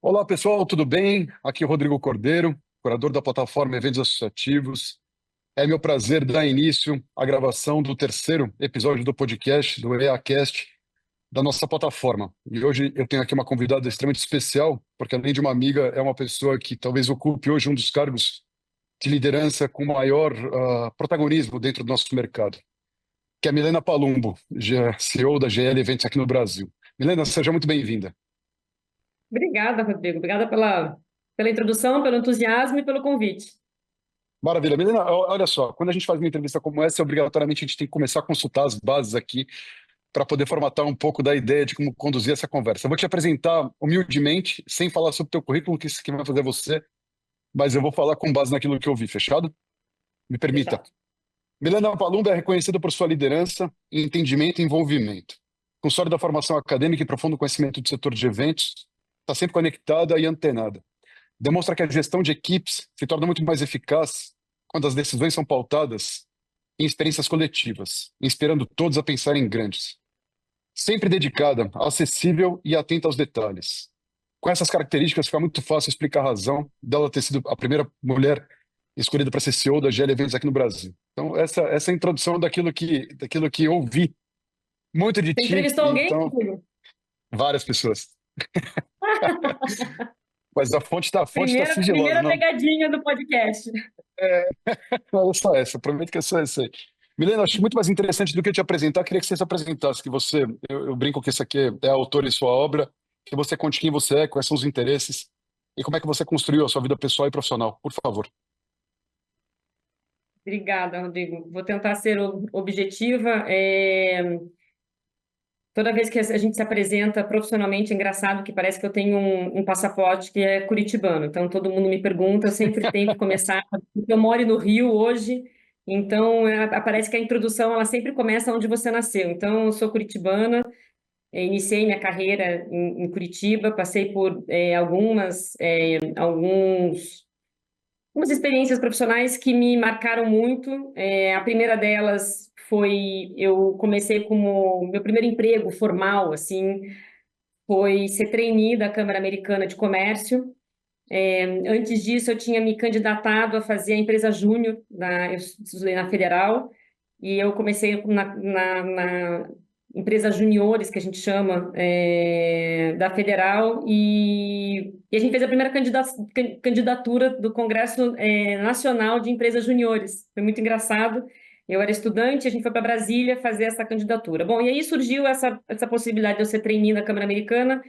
Olá, pessoal, tudo bem? Aqui é o Rodrigo Cordeiro, curador da plataforma Eventos Associativos. É meu prazer dar início à gravação do terceiro episódio do podcast, do EACast, da nossa plataforma. E hoje eu tenho aqui uma convidada extremamente especial, porque além de uma amiga, é uma pessoa que talvez ocupe hoje um dos cargos de liderança com maior protagonismo dentro do nosso mercado, que é a Milena Palumbo, CEO da GL Eventos aqui no Brasil. Milena, seja muito bem-vinda. Obrigada, Rodrigo. Obrigada pela introdução, pelo entusiasmo e pelo convite. Maravilha. Milena, olha só, quando a gente faz uma entrevista como essa, obrigatoriamente a gente tem que começar a consultar as bases aqui para poder formatar um pouco da ideia de como conduzir essa conversa. Eu vou te apresentar humildemente, sem falar sobre o teu currículo, que isso que vai fazer você, mas eu vou falar com base naquilo que eu vi, fechado? Me permita. Fechado. Milena Palumba é reconhecida por sua liderança, entendimento e envolvimento. Com sólida formação acadêmica e profundo conhecimento do setor de eventos, está sempre conectada e antenada. Demonstra que a gestão de equipes se torna muito mais eficaz quando as decisões são pautadas em experiências coletivas, inspirando todos a pensar em grandes. Sempre dedicada, acessível e atenta aos detalhes. Com essas características, fica muito fácil explicar a razão dela ter sido a primeira mulher escolhida para ser CEO da GL Eventos aqui no Brasil. Então, essa é a introdução daquilo que eu vi muito de Você ti, entrevistou alguém, então, Rodrigo? várias pessoas. Mas a fonte tá sigilosa, Primeira não. pegadinha do podcast. É, não, é só essa, prometo que é só essa aí. Milena, acho muito mais interessante do que eu te apresentar, queria que você se apresentasse, que você, eu brinco que isso aqui é autor em sua obra, que você conte quem você é, quais são os interesses e como é que você construiu a sua vida pessoal e profissional, por favor. Obrigada, Rodrigo. Vou tentar ser objetiva. Toda vez que a gente se apresenta profissionalmente, é engraçado que parece que eu tenho um passaporte que é curitibano. Então, todo mundo me pergunta, eu sempre tenho que começar, porque eu moro no Rio hoje, então parece que a introdução ela sempre começa onde você nasceu. Então, eu sou curitibana. Iniciei minha carreira em Curitiba, passei por algumas experiências profissionais que me marcaram muito. A primeira delas foi, eu comecei como, meu primeiro emprego formal, assim, foi ser trainee da Câmara Americana de Comércio. Antes disso, eu tinha me candidatado a fazer a empresa júnior, eu estudei na Federal, e eu comecei na empresa juniores, que a gente chama, da Federal, e a gente fez a primeira candidatura do Congresso, Nacional de Empresas Juniores. Foi muito engraçado. Eu era estudante, a gente foi para Brasília fazer essa candidatura. Bom, e aí surgiu essa possibilidade de eu ser trainee na Câmara Americana,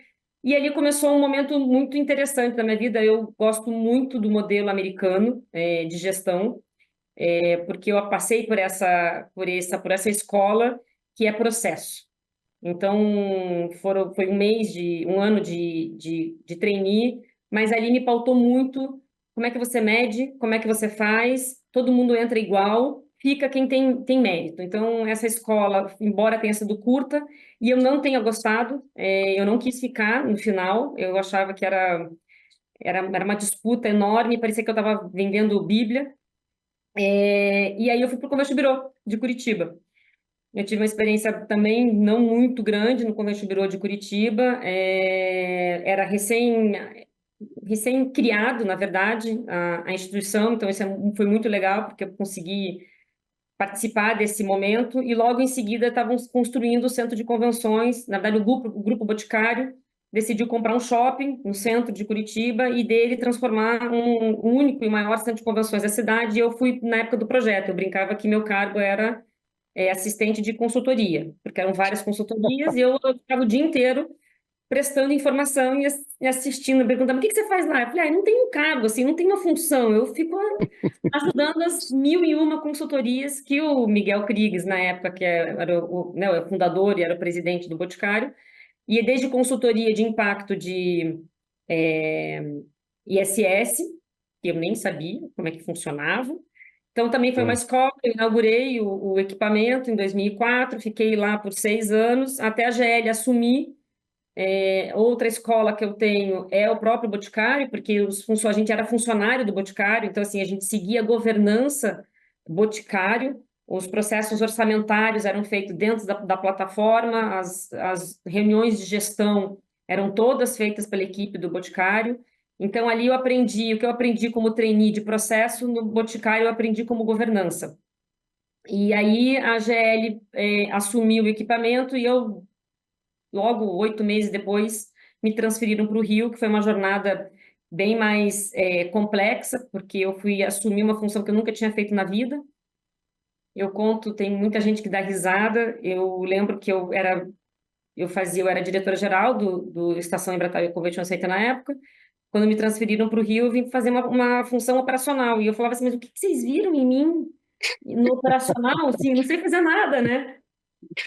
e ali começou um momento muito interessante na minha vida. Eu gosto muito do modelo americano, de gestão, porque eu passei por essa escola que é processo. Então, foi um ano de trainee, mas ali me pautou muito como é que você mede, como é que você faz, todo mundo entra igual, fica quem tem mérito. Então, essa escola, embora tenha sido curta, e eu não tenha gostado, eu não quis ficar no final, eu achava que era uma disputa enorme, parecia que eu estava vendendo Bíblia. E aí eu fui para o Convento Birô de Curitiba. Eu tive uma experiência também não muito grande no Convento Birô de Curitiba. Era recém-criado, na verdade, a instituição, então isso foi muito legal, porque eu consegui participar desse momento, e logo em seguida estavam construindo o centro de convenções. Na verdade, o Grupo Boticário decidiu comprar um shopping no centro de Curitiba e dele transformar um único e maior centro de convenções da cidade, e eu fui na época do projeto. Eu brincava que meu cargo era assistente de consultoria, porque eram várias consultorias, e eu ficava o dia inteiro prestando informação e assistindo, perguntando: o que você faz lá? Eu falei: não tem um cargo, assim, não tem uma função, eu fico ajudando as mil e uma consultorias que o Miguel Kriegs, na época, que era né, o fundador e era o presidente do Boticário, e desde consultoria de impacto de é, ISS, que eu nem sabia como é que funcionava. Então, também foi uma É. escola. Eu inaugurei o equipamento em 2004, fiquei lá por 6 anos, até a GL assumir. Outra escola que eu tenho é o próprio Boticário, porque a gente era funcionário do Boticário, então, assim, a gente seguia a governança Boticário, os processos orçamentários eram feitos dentro da plataforma, as reuniões de gestão eram todas feitas pela equipe do Boticário. Então, ali eu aprendi, o que eu aprendi como trainee de processo, no Boticário eu aprendi como governança. E aí a GL assumiu o equipamento e eu, logo 8 meses depois, me transferiram para o Rio, que foi uma jornada bem mais complexa, porque eu fui assumir uma função que eu nunca tinha feito na vida. Eu conto, tem muita gente que dá risada. Eu lembro que eu era diretora-geral do Estação Embratel e Convention Center na época. Quando me transferiram para o Rio, eu vim fazer uma função operacional. E eu falava assim, mas o que vocês viram em mim no operacional? Assim, não sei fazer nada, né?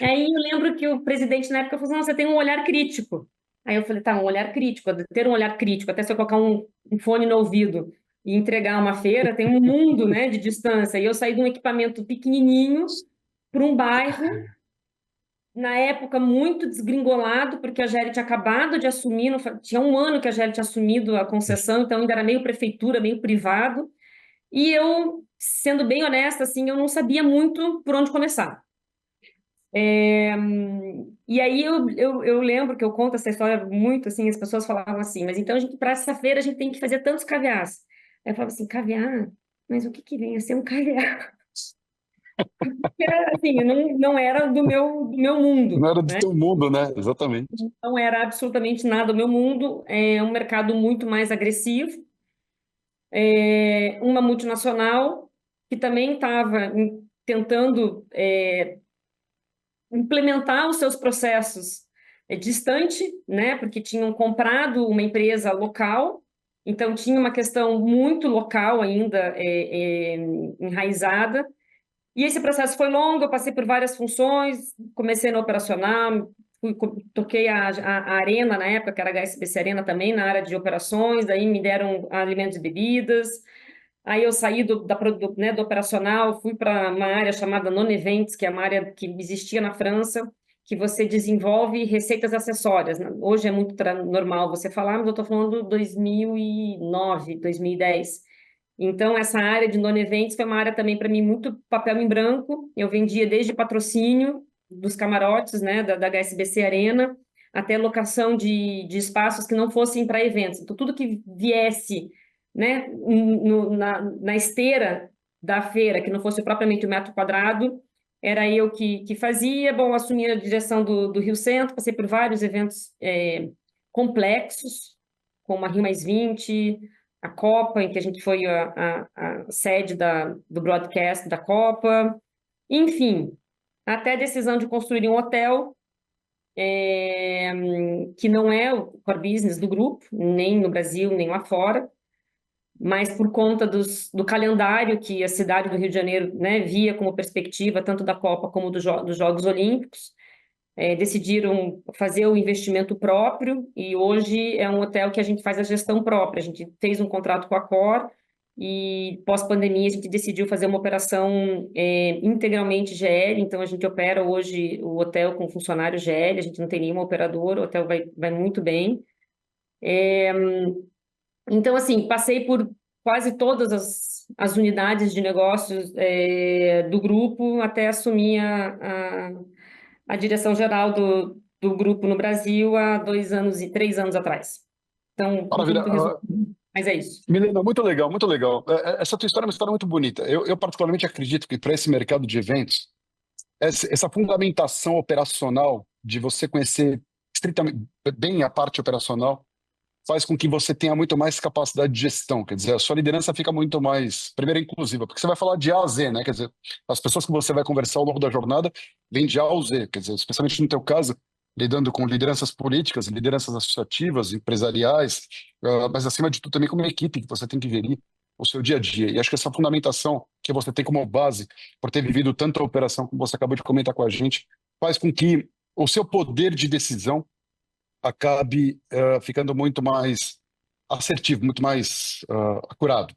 E aí eu lembro que o presidente na época falou assim, não, você tem um olhar crítico. Aí eu falei, tá, um olhar crítico, ter um olhar crítico, até se eu colocar um fone no ouvido e entregar uma feira, tem um mundo, né, de distância. E eu saí de um equipamento pequenininho para um bairro, na época muito desgringolado, porque a GL tinha acabado de assumir, tinha um ano que a GL tinha assumido a concessão, então ainda era meio prefeitura, meio privado. E eu, sendo bem honesta, assim, eu não sabia muito por onde começar. E aí eu lembro que eu conto essa história muito, assim, as pessoas falavam assim, mas então para essa feira a gente tem que fazer tantos caviars. Aí eu falava assim, caviar? Mas o que que vem a ser um caviar? Assim, não era do meu Não mundo, era do né? teu mundo, né? Exatamente. Não era absolutamente nada do meu mundo, é um mercado muito mais agressivo, uma multinacional que também estava tentando implementar os seus processos distante, né, porque tinham comprado uma empresa local, então tinha uma questão muito local ainda enraizada, e esse processo foi longo, eu passei por várias funções, comecei no operacional, toquei a Arena na época, que era a HSBC Arena também, na área de operações, daí me deram alimentos e bebidas, aí eu saí né, do operacional, fui para uma área chamada Non-Events, que é uma área que existia na França, que você desenvolve receitas acessórias, né? Hoje é muito normal você falar, mas eu estou falando 2009, 2010. Então, essa área de non-events foi uma área também para mim muito papel em branco. Eu vendia desde patrocínio dos camarotes, né, da HSBC Arena, até locação de espaços que não fossem para eventos. Então, tudo que viesse, né, na esteira da feira, que não fosse propriamente o metro quadrado, era eu que fazia. Bom, assumi a direção do Rio Centro, passei por vários eventos complexos, como a Rio+20, a Copa, em que a gente foi a sede do broadcast da Copa, enfim, até a decisão de construir um hotel, que não é o core business do grupo, nem no Brasil, nem lá fora, mas por conta do calendário que a cidade do Rio de Janeiro, né, via como perspectiva, tanto da Copa como dos Jogos Olímpicos, decidiram fazer o investimento próprio e hoje é um hotel que a gente faz a gestão própria. A gente fez um contrato com a Accor e pós-pandemia a gente decidiu fazer uma operação integralmente GL, então a gente opera hoje o hotel com funcionário GL, a gente não tem nenhuma operadora, o hotel vai muito bem. Então, assim, passei por quase todas as unidades de negócios do grupo até assumir a direção geral do grupo no Brasil há 2 anos e 3 anos atrás. Então, Maravilha. muito resumido, mas é isso. Milena, muito legal, muito legal. Essa tua história é uma história muito bonita. Eu particularmente acredito que para esse mercado de eventos, essa fundamentação operacional de você conhecer estritamente bem a parte operacional faz com que você tenha muito mais capacidade de gestão, quer dizer, a sua liderança fica muito mais, primeiro, inclusiva, porque você vai falar de A a Z, né? Quer dizer, as pessoas que você vai conversar ao longo da jornada vêm de A ao Z, quer dizer, especialmente no teu caso, lidando com lideranças políticas, lideranças associativas, empresariais, mas acima de tudo também como uma equipe que você tem que gerir o seu dia a dia. E acho que essa fundamentação que você tem como base, por ter vivido tanta operação como você acabou de comentar com a gente, faz com que o seu poder de decisão acabe ficando muito mais assertivo, muito mais acurado.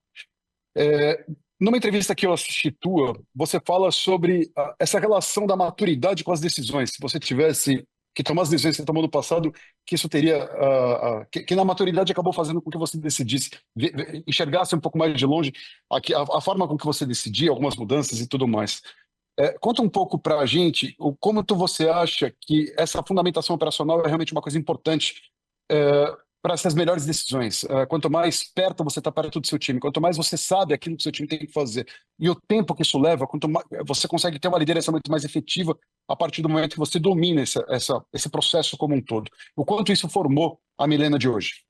Numa entrevista que eu assisti tua, você fala sobre essa relação da maturidade com as decisões. Se você tivesse que tomar as decisões que você tomou no passado, que isso teria, que na maturidade acabou fazendo com que você decidisse, enxergasse um pouco mais de longe a forma com que você decidia, algumas mudanças e tudo mais. Conta um pouco para a gente como você acha que essa fundamentação operacional é realmente uma coisa importante para essas melhores decisões. Quanto mais perto você está perto do seu time, quanto mais você sabe aquilo que o seu time tem que fazer e o tempo que isso leva, quanto mais você consegue ter uma liderança muito mais efetiva a partir do momento que você domina esse processo como um todo. O quanto isso formou a Milena de hoje?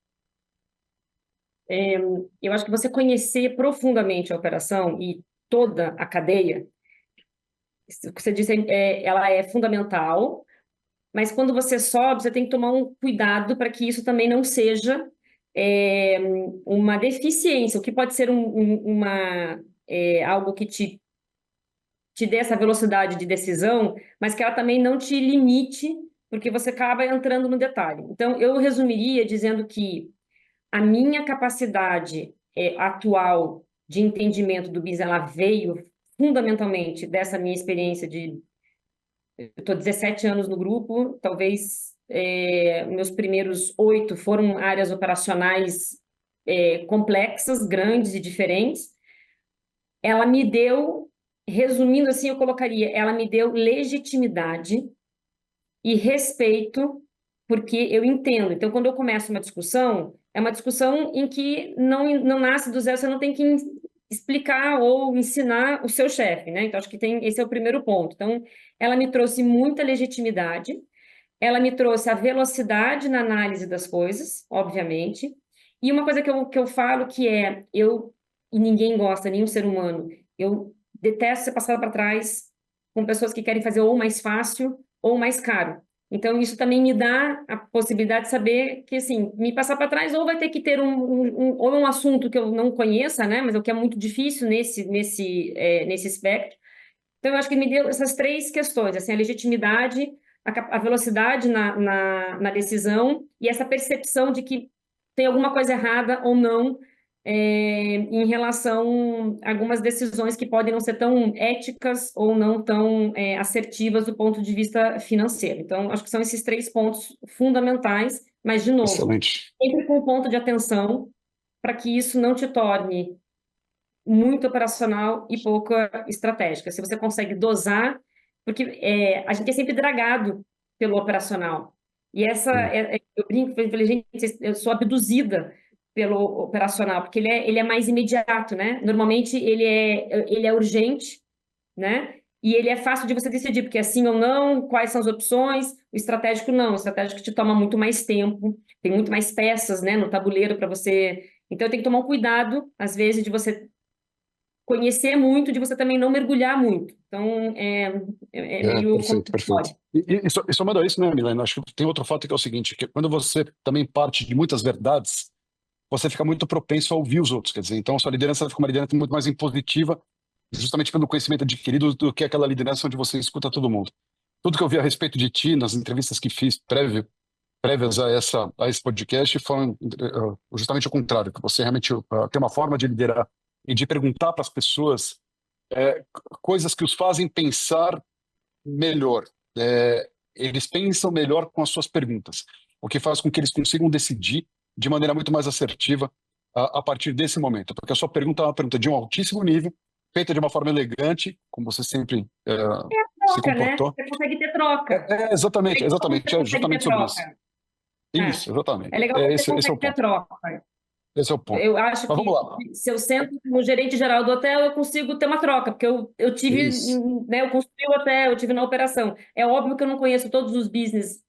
Eu acho que você conhecer profundamente a operação e toda a cadeia, o que você disse, ela é fundamental, mas quando você sobe, você tem que tomar um cuidado para que isso também não seja é, uma deficiência, o que pode ser algo que te dê essa velocidade de decisão, mas que ela também não te limite, porque você acaba entrando no detalhe. Então, eu resumiria dizendo que a minha capacidade atual de entendimento do business, ela veio fundamentalmente dessa minha experiência de... Eu estou 17 anos no grupo, talvez meus primeiros 8 foram áreas operacionais complexas, grandes e diferentes. Ela me deu, resumindo assim, eu colocaria, ela me deu legitimidade e respeito, porque eu entendo. Então, quando eu começo uma discussão, é uma discussão em que não nasce do zero, você não tem que explicar ou ensinar o seu chefe, né? Então, acho que esse é o primeiro ponto. Então, ela me trouxe muita legitimidade, ela me trouxe a velocidade na análise das coisas, obviamente, e uma coisa que eu falo que e ninguém gosta, nenhum ser humano, eu detesto ser passada para trás com pessoas que querem fazer ou mais fácil ou mais caro. Então, isso também me dá a possibilidade de saber que, assim, me passar para trás ou vai ter que ter ou um assunto que eu não conheça, né, mas o que é muito difícil nesse espectro. Então, eu acho que me deu essas três questões, assim, a legitimidade, a velocidade na decisão e essa percepção de que tem alguma coisa errada ou não em relação a algumas decisões que podem não ser tão éticas ou não tão assertivas do ponto de vista financeiro. Então, acho que são esses três pontos fundamentais, mas, de novo, Excelente. sempre com um ponto de atenção para que isso não te torne muito operacional e pouca estratégica. Se você consegue dosar, porque a gente é sempre dragado pelo operacional. E eu brinco, eu falei, gente, eu sou abduzida pelo operacional, porque ele é mais imediato, né? Normalmente ele é urgente, né? E ele é fácil de você decidir, porque é sim ou não, quais são as opções. O estratégico não, o estratégico te toma muito mais tempo, tem muito mais peças, né, no tabuleiro para você. Então, tem que tomar um cuidado, às vezes, de você conhecer muito, de você também não mergulhar muito. Então, é meio Perfeito, perfeito. contraditório. E somado a isso, né, Milena, acho que tem outro fato que é o seguinte, que quando você também parte de muitas verdades, você fica muito propenso a ouvir os outros, quer dizer, então a sua liderança fica uma liderança muito mais impositiva, justamente pelo conhecimento adquirido, do que aquela liderança onde você escuta todo mundo. Tudo que eu vi a respeito de ti, nas entrevistas que fiz prévias a esse podcast, foram justamente o contrário, que você realmente tem uma forma de liderar e de perguntar para as pessoas é, coisas que os fazem pensar melhor. Eles pensam melhor com as suas perguntas, o que faz com que eles consigam decidir de maneira muito mais assertiva a partir desse momento, porque a sua pergunta é uma pergunta de um altíssimo nível, feita de uma forma elegante, como você sempre se Troca, né? comportou. Você consegue ter troca. Exatamente, Legal quando você exatamente, é consegue ter justamente sobre isso. troca. É, Isso, exatamente. é legal quando você Esse é o consegue ter ponto. troca. Esse é o ponto. Eu acho Mas vamos que lá. se eu sento no gerente geral do hotel, eu consigo ter uma troca, porque eu tive, Isso. né, eu construí o hotel, eu tive na operação. É óbvio que eu não conheço todos os business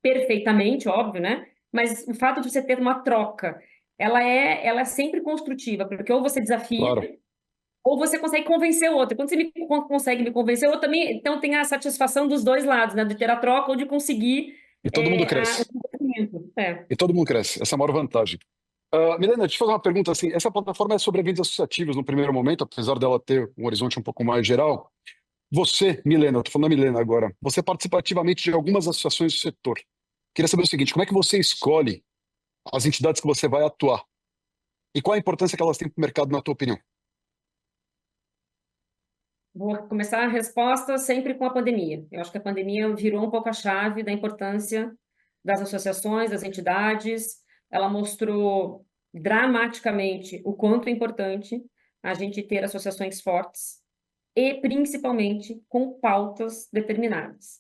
perfeitamente, óbvio, né? Mas o fato de você ter uma troca, ela é sempre construtiva, porque ou você desafia, Claro. ou você consegue convencer o outro. Quando você consegue me convencer, eu também, então tem a satisfação dos dois lados, né? De ter a troca ou de conseguir E todo mundo o cresce. convencimento. E todo mundo cresce. Essa é a maior vantagem. Milena, deixa eu fazer uma pergunta assim. Essa plataforma é sobre eventos associativos no primeiro momento, apesar dela ter um horizonte um pouco mais geral. Você, Milena, eu tô falando da Milena agora, você participa ativamente de algumas associações do setor. Queria saber o seguinte, como é que você escolhe as entidades que você vai atuar? E qual a importância que elas têm para o mercado, na tua opinião? Vou começar a resposta sempre com a pandemia. Eu acho que a pandemia virou um pouco a chave da importância das associações, das entidades. Ela mostrou dramaticamente o quanto é importante a gente ter associações fortes e, principalmente, com pautas determinadas.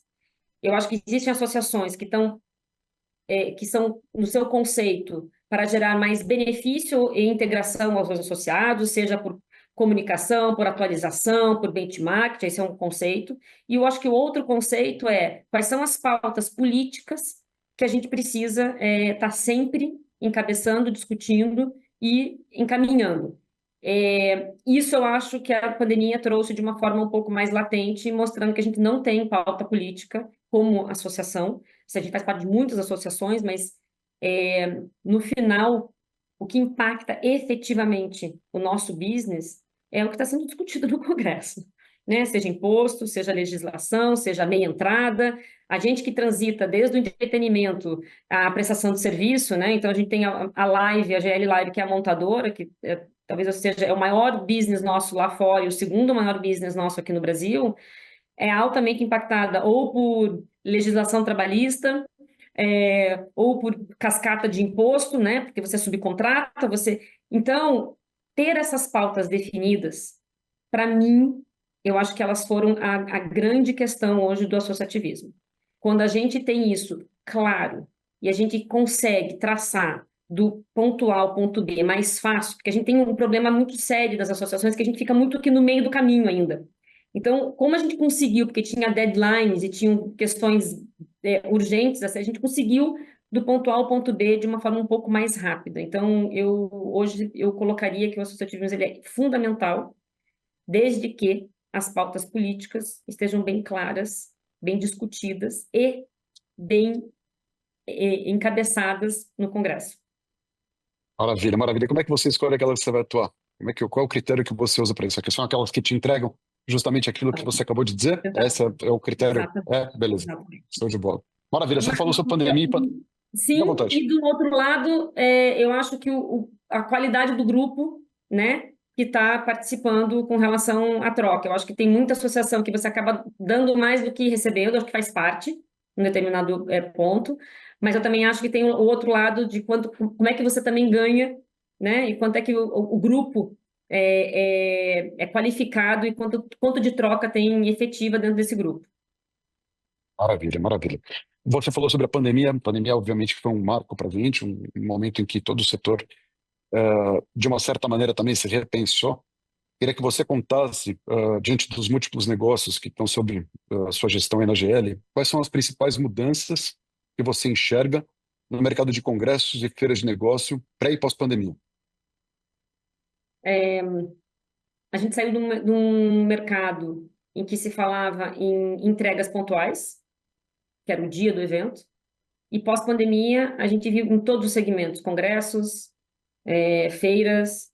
Eu acho que existem associações que estão que são, no seu conceito, para gerar mais benefício e integração aos associados, seja por comunicação, por atualização, por benchmark, esse é um conceito. E eu acho que o outro conceito é quais são as pautas políticas que a gente precisa estar sempre encabeçando, discutindo e encaminhando. Isso eu acho que a pandemia trouxe de uma forma um pouco mais latente, mostrando que a gente não tem pauta política como associação. A gente faz parte de muitas associações, mas no final, o que impacta efetivamente o nosso business é o que está sendo discutido no Congresso, né? Seja imposto, seja legislação, seja meia entrada, a gente que transita desde o entretenimento à prestação de serviço, né? Então a gente tem a Live, a GL Live, que é a montadora, que talvez seja o maior business nosso lá fora e o segundo maior business nosso aqui no Brasil, é altamente impactada ou por legislação trabalhista, ou por cascata de imposto, né? Porque você subcontrata, você. Então, ter essas pautas definidas, para mim, eu acho que elas foram a grande questão hoje do associativismo. Quando a gente tem isso claro e a gente consegue traçar do ponto A ao ponto B mais fácil, porque a gente tem um problema muito sério das associações, que a gente fica muito aqui no meio do caminho ainda. Então, como a gente conseguiu, porque tinha deadlines e tinham questões urgentes, assim, a gente conseguiu do ponto A ao ponto B de uma forma um pouco mais rápida. Então, hoje eu colocaria que o associativismo ele é fundamental, desde que as pautas políticas estejam bem claras, bem discutidas e bem encabeçadas no Congresso. Maravilha, maravilha. Como é que você escolhe aquelas que você vai atuar? Qual é o critério que você usa para isso? São aquelas que te entregam justamente aquilo que você acabou de dizer? Esse é o critério? Beleza. Exatamente. Show de bola. Maravilha. Você falou sobre pandemia. Fica à Sim, vontade. e do outro lado, eu acho que a qualidade do grupo, né, que está participando com relação à troca. Eu acho que tem muita associação que você acaba dando mais do que recebendo, eu acho que faz parte, em determinado ponto, mas eu também acho que tem o outro lado de como é que você também ganha, né, e quanto é que o grupo é qualificado e quanto de troca tem efetiva dentro desse grupo. Maravilha, maravilha. Você falou sobre a pandemia. A pandemia, obviamente, foi um marco para a gente, um momento em que todo o setor, de uma certa maneira, também se repensou. Queria que você contasse, diante dos múltiplos negócios que estão sob sua gestão aí na GL, quais são as principais mudanças que você enxerga no mercado de congressos e feiras de negócio pré e pós-pandemia? A gente saiu de um mercado em que se falava em entregas pontuais, que era o dia do evento, e pós-pandemia a gente viu em todos os segmentos, congressos, feiras,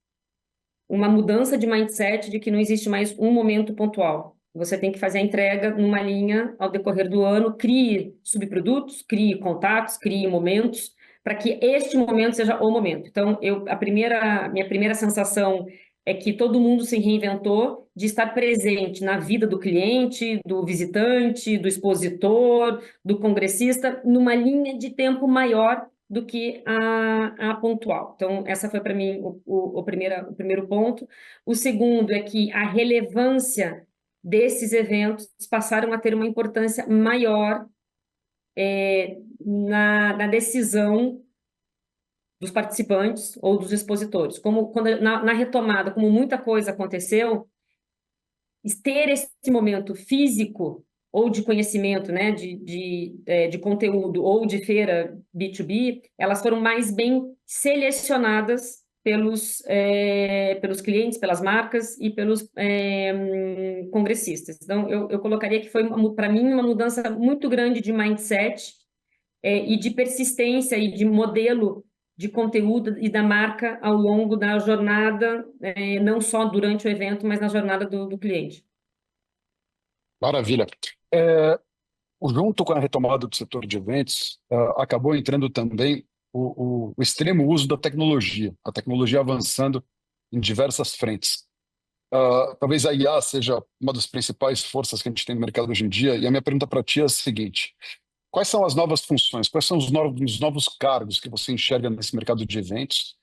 uma mudança de mindset de que não existe mais um momento pontual. Você tem que fazer a entrega numa linha ao decorrer do ano, crie subprodutos, crie contatos, crie momentos, para que este momento seja o momento. Então, minha primeira sensação é que todo mundo se reinventou de estar presente na vida do cliente, do visitante, do expositor, do congressista, numa linha de tempo maior do que a pontual. Então, essa foi para mim o primeiro ponto. O segundo é que a relevância desses eventos passaram a ter uma importância maior na decisão dos participantes ou dos expositores. Na retomada, como muita coisa aconteceu, ter esse momento físico ou de conhecimento, né, de conteúdo ou de feira B2B, elas foram mais bem selecionadas pelos clientes, pelas marcas e pelos congressistas. Então, eu colocaria que foi, para mim, uma mudança muito grande de mindset e de persistência e de modelo de conteúdo e da marca ao longo da jornada, não só durante o evento, mas na jornada do cliente. Maravilha. Junto com a retomada do setor de eventos, acabou entrando também o extremo uso da tecnologia, a tecnologia avançando em diversas frentes. Talvez a IA seja uma das principais forças que a gente tem no mercado hoje em dia, e a minha pergunta para ti é a seguinte: quais são as novas funções, quais são os novos cargos que você enxerga nesse mercado de eventos